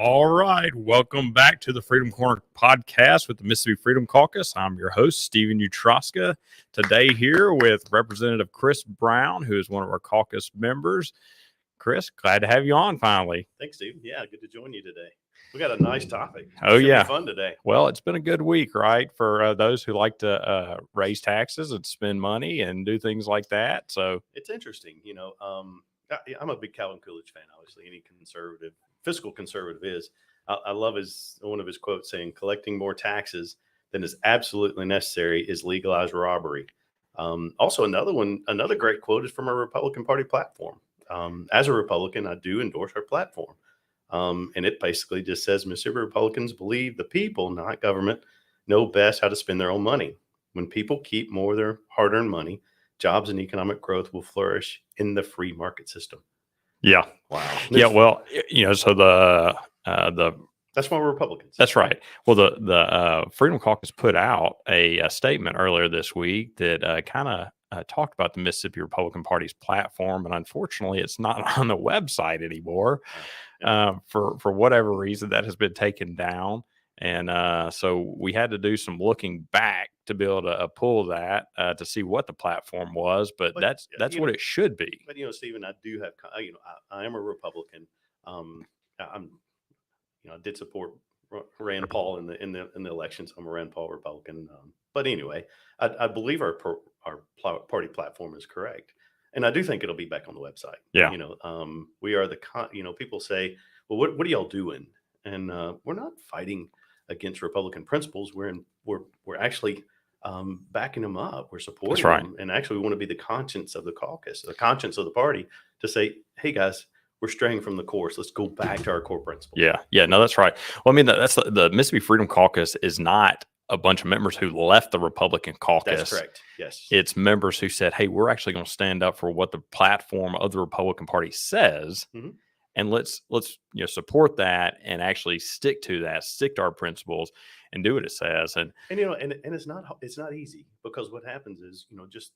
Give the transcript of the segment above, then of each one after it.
All right. Welcome back to the Freedom Corner podcast with the Mississippi Freedom Caucus. I'm your host, Stephen Utroska. Today here with Representative Chris Brown, who is one of our caucus members. Chris, glad to have you on finally. Thanks, Steve. Yeah, good to join you today. We got a nice topic. Oh, Should yeah. be fun today. Well, it's been a good week, right, for those who like to raise taxes and spend money and do things like that. So it's interesting. I'm a big Calvin Coolidge fan, obviously. Any conservative, fiscal conservative is. I love one of his quotes saying, collecting more taxes than is absolutely necessary is legalized robbery. Also, another great quote is from our Republican Party platform. As a Republican, I do endorse our platform. And it basically just says Mississippi Republicans believe the people, not government, know best how to spend their own money. When people keep more of their hard-earned money, jobs and economic growth will flourish in the free market system. Yeah. Wow. Yeah. Well, so that's why we're Republicans. That's right. Well, the Freedom Caucus put out a statement earlier this week that kind of talked about the Mississippi Republican Party's platform, and unfortunately, it's not on the website anymore. For whatever reason, that has been taken down, and so we had to do some looking back to be able to pull that to see what the platform was. But that's what it should be. But Stephen, I do have I am a Republican. I did support Rand Paul in the elections. I'm a Rand Paul Republican. But anyway, I believe our party platform is correct. And I do think it'll be back on the website. Yeah. We are people say, well, what are y'all doing? And we're not fighting against Republican principles. We're actually backing them up. We're supporting them. And actually we want to be the conscience of the caucus, the conscience of the party to say, hey guys, we're straying from the course. Let's go back to our core principles. Yeah. No, that's right. Well, I mean, that's the Mississippi Freedom Caucus is not a bunch of members who left the Republican caucus. That's correct. Yes. It's members who said, hey, we're actually going to stand up for what the platform of the Republican Party says. Mm-hmm. And let's support that and actually stick to our principles and do what it says. And it's not easy, because what happens is,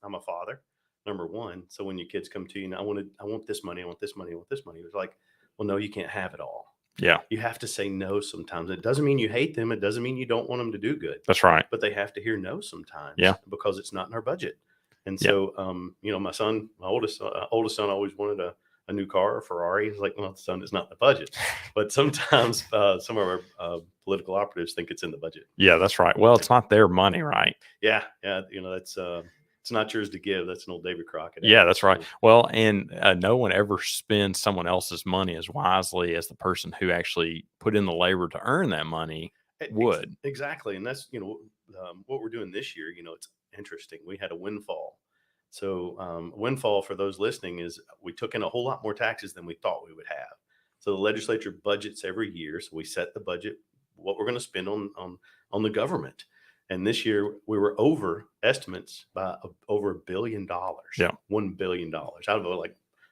I'm a father, number one. So when your kids come to you and I want this money, I want this money, I want this money. It's like, well, no, you can't have it all. Yeah. You have to say no sometimes. It doesn't mean you hate them. It doesn't mean you don't want them to do good. That's right. But they have to hear no sometimes. Yeah. Because it's not in our budget. And so, my oldest son always wanted a new car, a Ferrari. He's like, well, son, it's not in the budget. But sometimes some of our political operatives think it's in the budget. Yeah, that's right. Well, it's not their money, right? Yeah. That's it's not yours to give. That's an old David Crockett. Yeah, that's right. Well, and no one ever spends someone else's money as wisely as the person who actually put in the labor to earn that money would. Exactly. And that's, what we're doing this year, it's interesting. We had a windfall. So windfall, for those listening, is we took in a whole lot more taxes than we thought we would have. So the legislature budgets every year. So we set the budget, what we're going to spend on the government. And this year we were over estimates by over $1 billion. Yeah. $1 billion out of a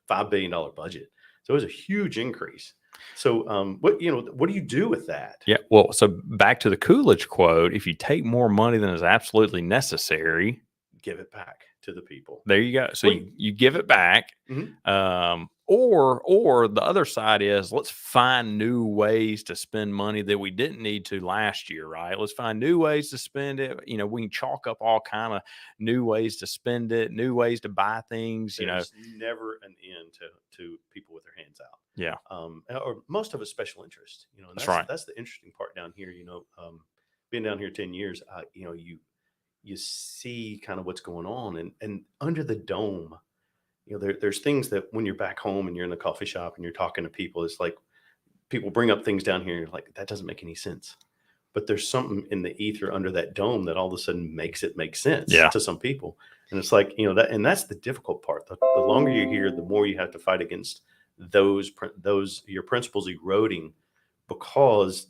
$5 billion budget. So it was a huge increase. So what do you do with that? Yeah. Well, so back to the Coolidge quote, if you take more money than is absolutely necessary, give it back to the people. There you go. So you give it back. Mm-hmm. Or the other side is, let's find new ways to spend money that we didn't need to last year, right? Let's find new ways to spend it. We can chalk up all kind of new ways to spend it, new ways to buy things. There's never an end to people with their hands out. Yeah. Or most of it's special interest. And that's right. That's the interesting part down here. Being down here 10 years, you see kind of what's going on, and under the dome. There's things that when you're back home and you're in the coffee shop and you're talking to people, it's like people bring up things down here and you're like, that doesn't make any sense. But there's something in the ether under that dome that all of a sudden makes it make sense to some people. And it's like, and that's the difficult part. The longer you're here, the more you have to fight against those your principles eroding because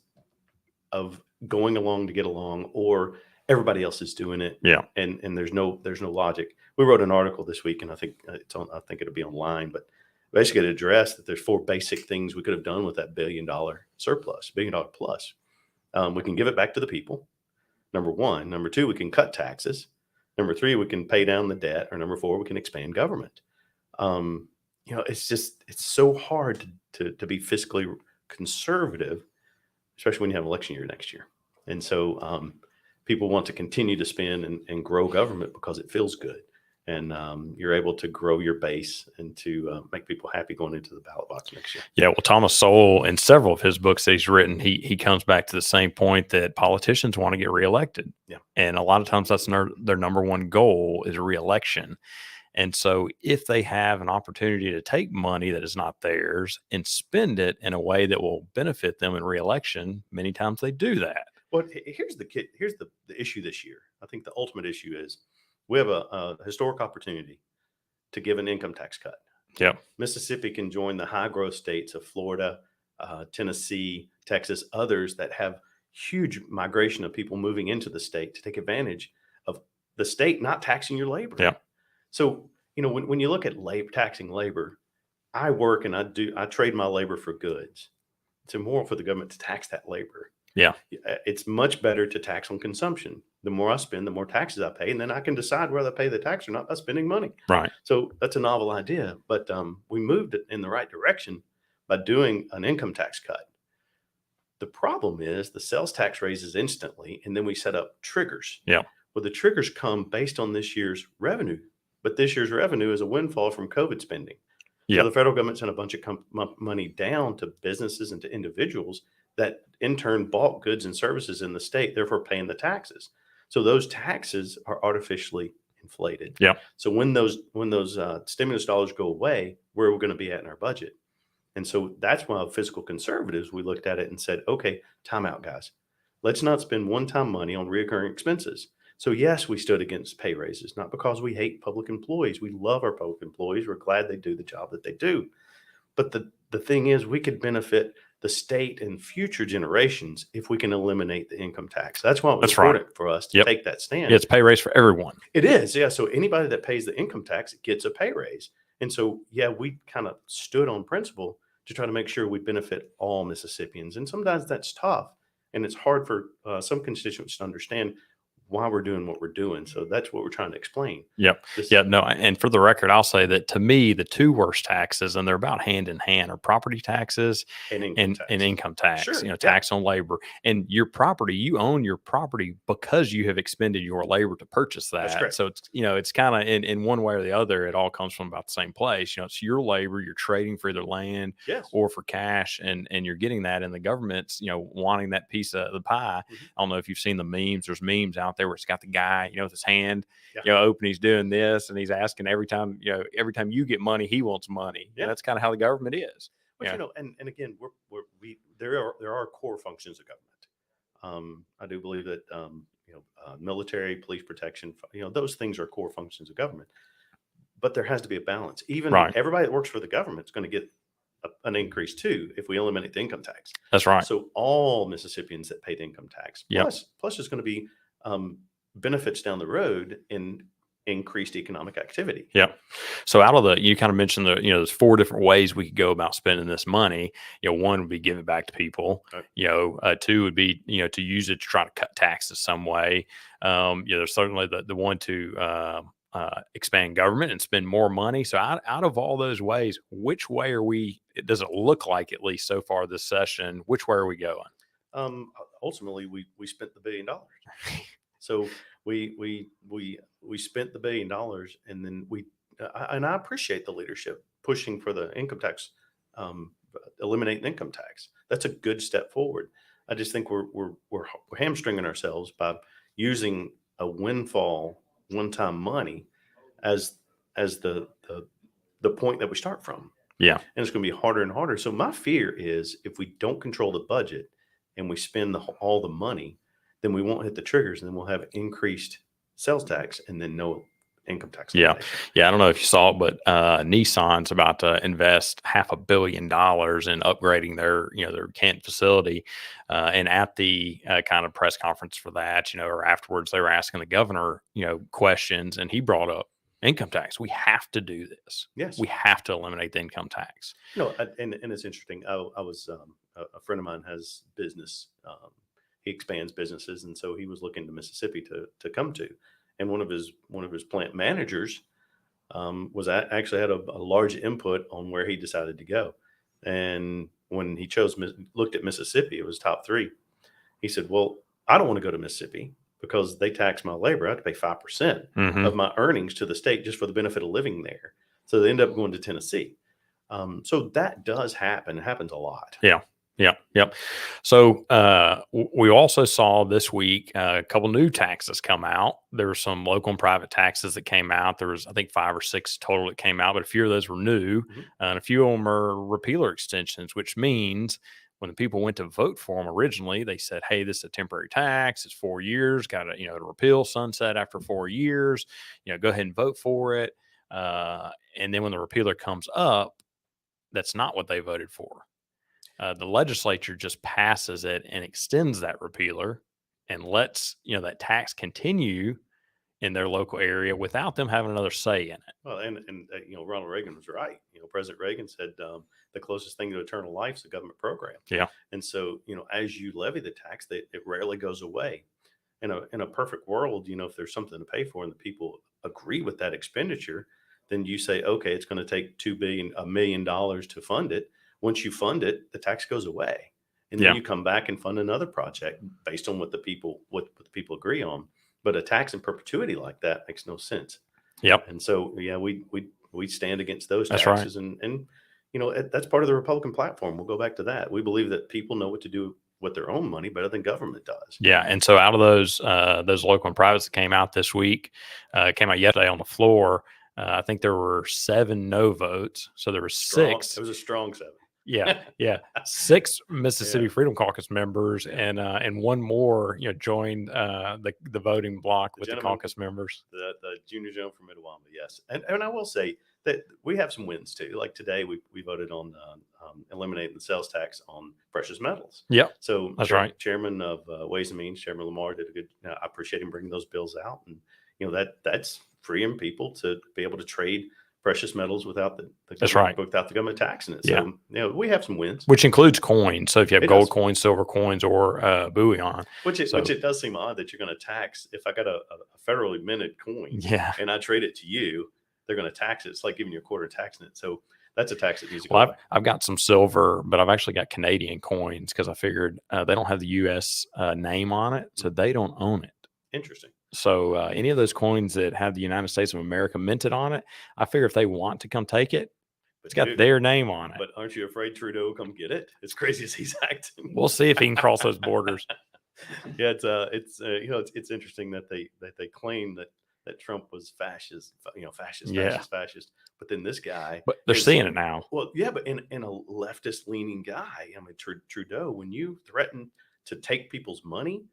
of going along to get along, or everybody else is doing it. Yeah. And there's no logic. We wrote an article this week, and I think it'll be online, but basically it addressed that there's 4 basic things we could have done with that $1 billion surplus, $1 billion plus. We can give it back to the people. Number 1. Number 2, we can cut taxes. Number 3, we can pay down the debt. Or number 4, we can expand government. It's so hard to be fiscally conservative especially when you have election year next year. And so people want to continue to spend and grow government because it feels good. And you're able to grow your base and to make people happy going into the ballot box next year. Yeah, well, Thomas Sowell, in several of his books that he's written, he comes back to the same point that politicians want to get reelected. Yeah. And a lot of times that's their number one goal is reelection. And so if they have an opportunity to take money that is not theirs and spend it in a way that will benefit them in reelection, many times they do that. Well, here's the issue this year. I think the ultimate issue is we have a historic opportunity to give an income tax cut. Yep. Mississippi can join the high growth states of Florida, Tennessee, Texas, others that have huge migration of people moving into the state to take advantage of the state not taxing your labor. Yeah. So, when you look at taxing labor, I work and I trade my labor for goods. It's immoral for the government to tax that labor. Yeah. It's much better to tax on consumption. The more I spend, the more taxes I pay, and then I can decide whether I pay the tax or not by spending money. Right. So that's a novel idea, but we moved it in the right direction by doing an income tax cut. The problem is the sales tax raises instantly, and then we set up triggers. Yeah. Well, the triggers come based on this year's revenue, but this year's revenue is a windfall from COVID spending. Yeah. So the federal government sent a bunch of money down to businesses and to individuals that in turn bought goods and services in the state, therefore paying the taxes. So those taxes are artificially inflated. Yeah. So when those stimulus dollars go away, where are we going to be at in our budget? And so that's why fiscal conservatives, we looked at it and said, okay, time out, guys. Let's not spend one-time money on recurring expenses. So yes, we stood against pay raises, not because we hate public employees. We love our public employees. We're glad they do the job that they do. But the thing is, we could benefit the state and future generations if we can eliminate the income tax. That's why it was important for us to take that stand. Yeah, it's pay raise for everyone. It is, yeah. So anybody that pays the income tax gets a pay raise. And so, yeah, we kind of stood on principle to try to make sure we benefit all Mississippians. And sometimes that's tough. And it's hard for some constituents to understand why we're doing what we're doing. So that's what we're trying to explain. Yep. No. And for the record, I'll say that to me, the two worst taxes, and they're about hand in hand, are property taxes and income tax. Sure. Tax on labor. And your property, you own your property because you have expended your labor to purchase that. That's correct. So it's, it's kind of in one way or the other, it all comes from about the same place. It's your labor, you're trading for either land or for cash, and you're getting that, and the government's, wanting that piece of the pie. Mm-hmm. I don't know if you've seen the memes. There's memes out there where it's got the guy, with his hand, open, he's doing this, and he's asking every time you get money, he wants money. Yeah, that's kind of how the government is. But and again, there are core functions of government. I do believe that military, police protection, those things are core functions of government. But there has to be a balance. Even everybody that works for the government is going to get an increase too if we eliminate the income tax. That's right. So all Mississippians that pay the income tax, plus there's going to be benefits down the road in increased economic activity. Yeah. So out of you kind of mentioned there's 4 different ways we could go about spending this money. One would be give it back to people. Right. 2 would be, to use it to try to cut taxes some way. There's certainly the one to expand government and spend more money. So out of all those ways, which way does it look like, at least so far this session, which way are we going? Ultimately, we spent the $1 billion. So we spent the $1 billion, and then I appreciate the leadership pushing for the income tax, eliminate the income tax. That's a good step forward. I just think we're hamstringing ourselves by using a windfall, one-time money as the point that we start from. Yeah, and it's going to be harder and harder. So my fear is if we don't control the budget and we spend all the money, then we won't hit the triggers, and then we'll have increased sales tax and then no income tax. Yeah. I don't know if you saw it, but Nissan's about to invest $500 million in upgrading their Canton facility. And at the kind of press conference for that, or afterwards, they were asking the governor, questions, and he brought up income tax. We have to do this. Yes. We have to eliminate the income tax. And it's interesting. I was a friend of mine has business. He expands businesses, and so he was looking to Mississippi to come to. And one of his plant managers was actually had a large input on where he decided to go. And when he looked at Mississippi, it was top 3. He said, "Well, I don't want to go to Mississippi because they tax my labor. I have to pay 5% Mm-hmm. of my earnings to the state just for the benefit of living there." So they end up going to Tennessee. So that does happen. It happens a lot. Yeah. Yep. So we also saw this week a couple new taxes come out. There were some local and private taxes that came out. There was, I think, 5 or 6 total that came out, but a few of those were new, and a few of them are repealer extensions, which means when the people went to vote for them originally, they said, "Hey, this is a temporary tax. It's 4 years. Got to to repeal, sunset after 4 years. Go ahead and vote for it." And then when the repealer comes up, that's not what they voted for. The legislature just passes it and extends that repealer and lets that tax continue in their local area without them having another say in it. Well, and Ronald Reagan was right. President Reagan said the closest thing to eternal life is a government program. Yeah. And so as you levy the tax, it rarely goes away. In a perfect world, if there's something to pay for and the people agree with that expenditure, then you say, okay, it's going to take $1 million to fund it. Once you fund it, the tax goes away, and then you come back and fund another project based on what the people agree on. But a tax in perpetuity like that makes no sense. Yep. And so we stand against those That's taxes, right. and that's part of the Republican platform. We'll go back to that. We believe that people know what to do with their own money better than government does. Yeah, and so out of those local and privates that came out this week, came out yesterday on the floor. I think there were 7 no votes, so there were 6. It was a strong 7. Yeah. 6 Mississippi Freedom Caucus members, and one more, joined the voting block with the caucus members. The junior gentleman from Itawamba, yes, and I will say that we have some wins too. Like today, we voted on eliminating the sales tax on precious metals. Yep. So that's right. Chairman of Ways and Means, Chairman Lamar, did a good. I appreciate him bringing those bills out, and that's freeing people to be able to trade precious metals without that's right, without the government taxing it. So we have some wins, which includes coins. So if you have gold coins, silver coins, or bullion, which it does seem odd that you're going to tax. If I got a federally minted coin, and I trade it to you, they're going to tax it. It's like giving you a quarter taxing it. So that's a tax that needs to go away. I've got some silver, but I've actually got Canadian coins because I figured they don't have the U.S. Name on it, so they don't own it. Interesting. So any of those coins that have the United States of America minted on it, I figure if they want to come take it, it's got their name on it. But aren't you afraid Trudeau will come get it? As crazy as he's acting. We'll see if he can cross those borders. Yeah, it's interesting that they claim that Trump was fascist. Fascist. But then this guy, but they're seeing it now. Well, yeah, but in a leftist leaning guy, I mean Trudeau, when you threaten to take people's money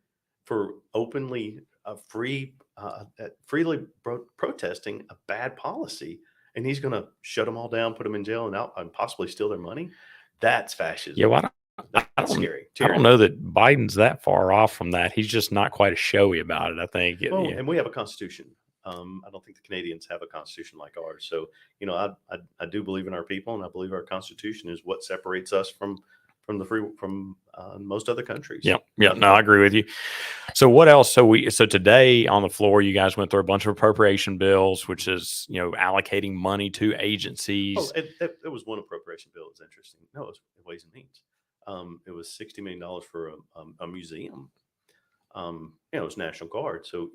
for openly freely protesting a bad policy, and he's going to shut them all down, put them in jail, and possibly steal their money. That's fascism. Yeah, well, that's scary. I don't know that Biden's that far off from that. He's just not quite as showy about it, I think. And we have a constitution. I don't think the Canadians have a constitution like ours. So, I do believe in our people, and I believe our constitution is what separates us from most other countries. Yeah. No, I agree with you. So what else? So today on the floor, you guys went through a bunch of appropriation bills, which is allocating money to agencies. Oh, it was one appropriation bill. It was interesting. No, it was Ways and Means. It was $60 million for a museum. It was National Guard. So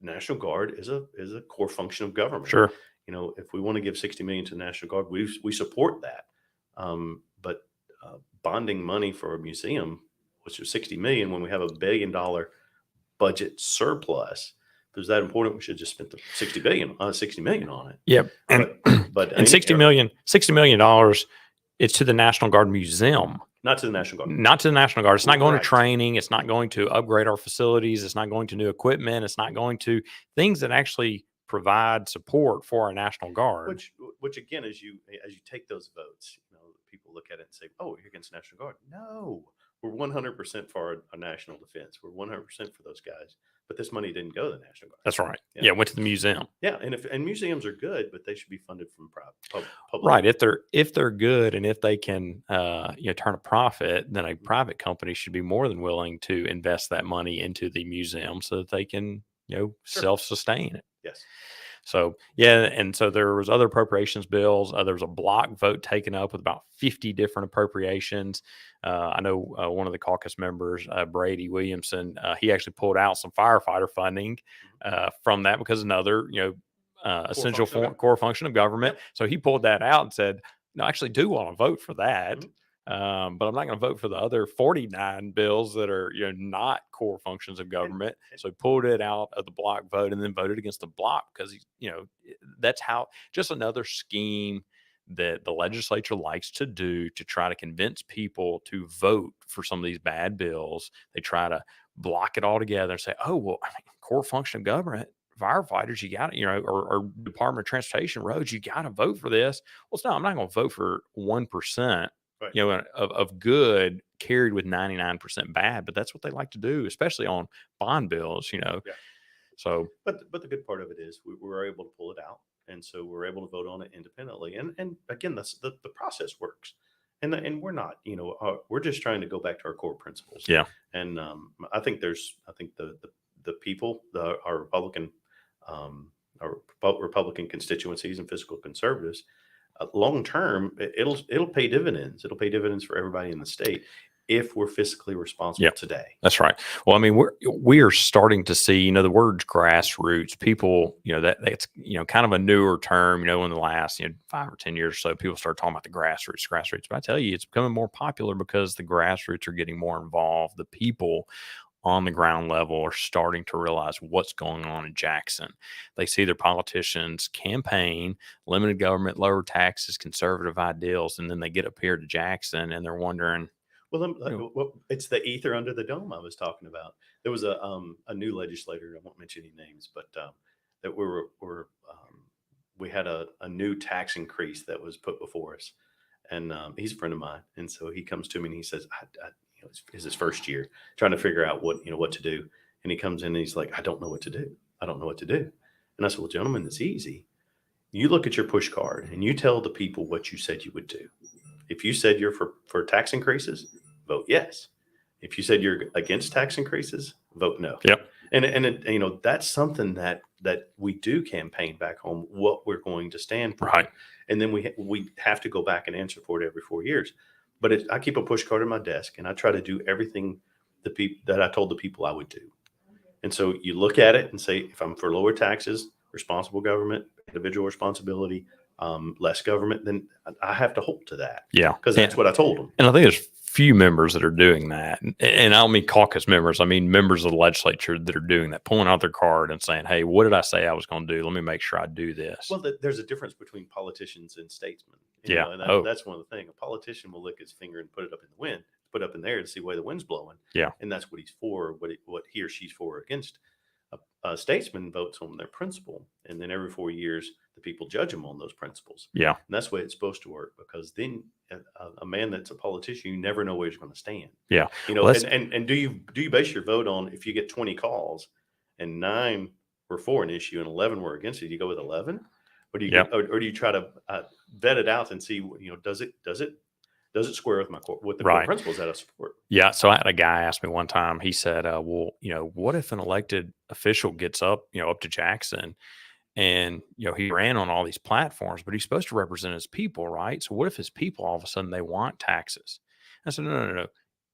National Guard is a core function of government. Sure. If we want to give $60 million to the National Guard, we support that. But bonding money for a museum, which is $60 million, when we have $1 billion budget surplus, if it was that important, we should just spend the $60 million on it. Yep. But $60 million, it's to the National Guard Museum. Not to the National Guard. Not to the National Guard. It's not going to training. It's not going to upgrade our facilities. It's not going to new equipment. It's not going to things that actually provide support for our National Guard. Which again, as you take those votes, people look at it and say, "Oh, you're against the National Guard." No, we're 100% for our national defense. We're 100% for those guys. But this money didn't go to the National Guard. That's right. Yeah, it went to the museum. Yeah, and museums are good, but they should be funded from public. Right. If they're good and if they can turn a profit, then a private company should be more than willing to invest that money into the museum so that they can self-sustain it. Yes. So yeah, and so there was other appropriations bills. There was a block vote taken up with about 50 different appropriations. I know one of the caucus members, Brady Williamson, he actually pulled out some firefighter funding from that because another, essential core function of government. Yep. So he pulled that out and said, "No, I actually do want to vote for that." Mhm. But I'm not going to vote for the other 49 bills that are not core functions of government. So he pulled it out of the block vote and then voted against the block because that's how, just another scheme that the legislature likes to do to try to convince people to vote for some of these bad bills. They try to block it all together and say, "Oh well, core function of government." Firefighters, you got to, or Department of Transportation roads, you got to vote for this. Well, no, I'm not going to vote for 1%, Right. of good carried with 99% bad, but that's what they like to do, especially on bond bills, Yeah. So, But the good part of it is we were able to pull it out, and so we're able to vote on it independently. And again, that's the process works, and we're not, we're just trying to go back to our core principles. yeah, And I think the people, our Republican, Republican constituencies and fiscal conservatives, long term, it'll pay dividends. It'll pay dividends for everybody in the state if we're fiscally responsible today. That's right. Well, I mean, we are starting to see, the words grassroots. People, that's kind of a newer term. In the last 5 or 10 years or so, people start talking about the grassroots. But I tell you, it's becoming more popular because the grassroots are getting more involved. The people on the ground level are starting to realize what's going on in Jackson. They see their politicians campaign, limited government, lower taxes, conservative ideals, and then they get up here to Jackson and they're wondering. Well, it's the ether under the dome I was talking about. There was a new legislator. I won't mention any names, but that we had a new tax increase that was put before us, and he's a friend of mine, and so he comes to me and he says, it's his first year trying to figure out what to do, and he comes in and he's like, I don't know what to do. I don't know what to do. And I said, well, gentlemen, it's easy. You look at your push card and you tell the people what you said you would do. If you said you're for tax increases, vote yes. If you said you're against tax increases, vote no. Yep. And that's something that we do campaign back home, what we're going to stand for. Right. And then we have to go back and answer for it every 4 years. But I keep a push card on my desk and I try to do everything that I told the people I would do. And so you look at it and say, if I'm for lower taxes, responsible government, individual responsibility, less government, then I have to hold to that. Yeah. Because that's what I told them. And I think there's few members that are doing that. And I don't mean caucus members. I mean members of the legislature that are doing that, pulling out their card and saying, hey, what did I say I was going to do? Let me make sure I do this. Well, there's a difference between politicians and statesmen. That's one of the things. A politician will lick his finger and put it up in the wind, put it up in the air to see where the wind's blowing. Yeah. And that's what he's for, what he or she's for or against. A statesman votes on their principle, and then every 4 years the people judge them on those principles. Yeah, and that's the way it's supposed to work, because then a man that's a politician, you never know where he's going to stand. Yeah, and do you base your vote on, if you get 20 calls and 9 were for an issue and 11 were against it, do you go with 11, or do you or do you try to vet it out and see does it square with with the core principles that I support? Yeah. So I had a guy ask me one time, he said, well, what if an elected official gets up to Jackson and, he ran on all these platforms, but he's supposed to represent his people, right? So what if his people, all of a sudden, they want taxes? I said, no.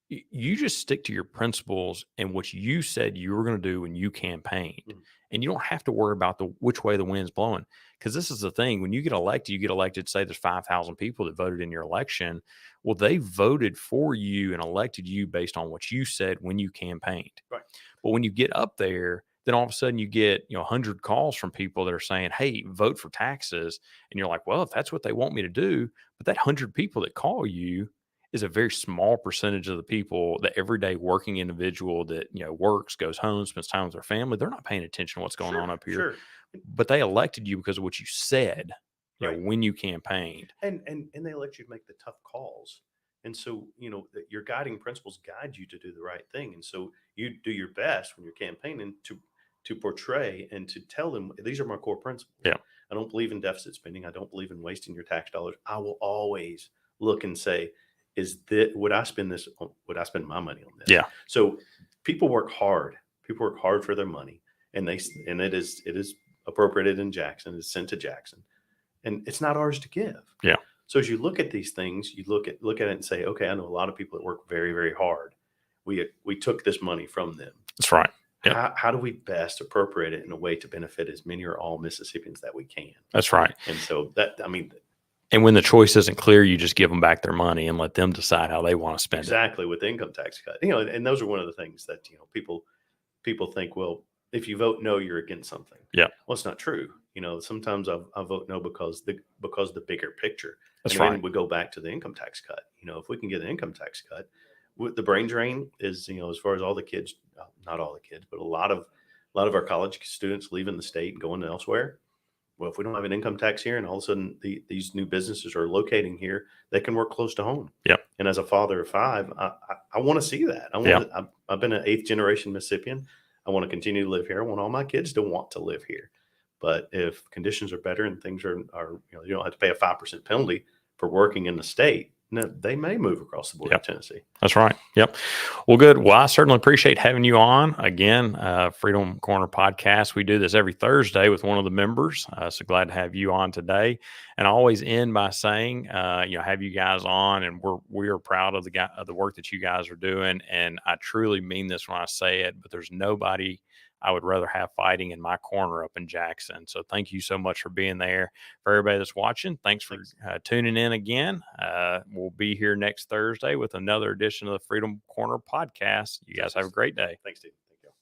You just stick to your principles and what you said you were going to do when you campaigned. Mm-hmm. And you don't have to worry about which way the wind's blowing. Because this is the thing. When you get elected, say there's 5,000 people that voted in your election. Well, they voted for you and elected you based on what you said when you campaigned. Right. But when you get up there, then all of a sudden you get 100 calls from people that are saying, hey, vote for taxes. And you're like, well, if that's what they want me to do, but that 100 people that call you is a very small percentage of the people, the everyday working individual that, works, goes home, spends time with their family. They're not paying attention to what's going on up here. Sure. But they elected you because of what you said, right. When you campaigned. And they let you make the tough calls. And so, your guiding principles guide you to do the right thing. And so you do your best when you're campaigning to portray and to tell them, these are my core principles. Yeah. I don't believe in deficit spending. I don't believe in wasting your tax dollars. I will always look and say, would I spend my money on this? Yeah. So people work hard. People work hard for their money, and it is appropriated in Jackson is sent to Jackson, and it's not ours to give. Yeah. So as you look at these things, you look at it and say, okay, I know a lot of people that work very, very hard. We took this money from them. That's right. Yep. How do we best appropriate it in a way to benefit as many or all Mississippians that we can? That's right. And so that, I mean, and when the choice isn't clear, you just give them back their money and let them decide how they want to spend exactly with the income tax cut. And those are one of the things that people think, well, if you vote no, you're against something. Yeah. Well, it's not true. Sometimes I vote no because the bigger picture. That's and right. then we go back to the income tax cut. If we can get an income tax cut, the brain drain is, as far as all the kids, not all the kids, but a lot of our college students leaving the state and going elsewhere. Well, if we don't have an income tax here, and all of a sudden these new businesses are locating here, they can work close to home. Yep. And as a father of 5, I want to see that. I've been an 8th generation Mississippian. I want to continue to live here. I want all my kids to want to live here. But if conditions are better and things are you don't have to pay a 5% penalty for working in the state, they may move across the border to Tennessee. That's right. Yep. Well, good. Well, I certainly appreciate having you on again. Freedom Corner podcast. We do this every Thursday with one of the members. So glad to have you on today. And I always end by saying, have you guys on, and we are proud of the work that you guys are doing. And I truly mean this when I say it. But there's nobody I would rather have fighting in my corner up in Jackson. So thank you so much for being there. For everybody that's watching, thanks for tuning in again. We'll be here next Thursday with another edition of the Freedom Corner podcast. You guys have a great day. Thanks, Steve.